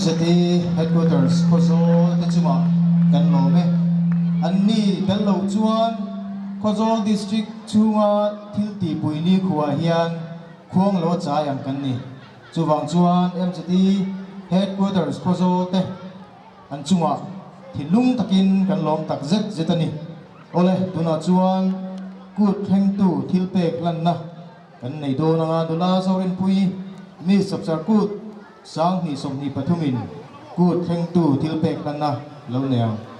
MCT headquarters khozo te chuma kan lo me anni kan lo chuan khozo district chunga thilti puini khuwa hian khuang lo cha yang kan ni chuwang chuan MCT headquarters khozo te an chunga thilung takin kan lom tak zet zetani ole tuna chuan kut theng tu thilpek lan na kan nei do na nga dula zorin pui mi sapsar kut sang ni som ni pathumin kut theng tu thilpek lan na lo neo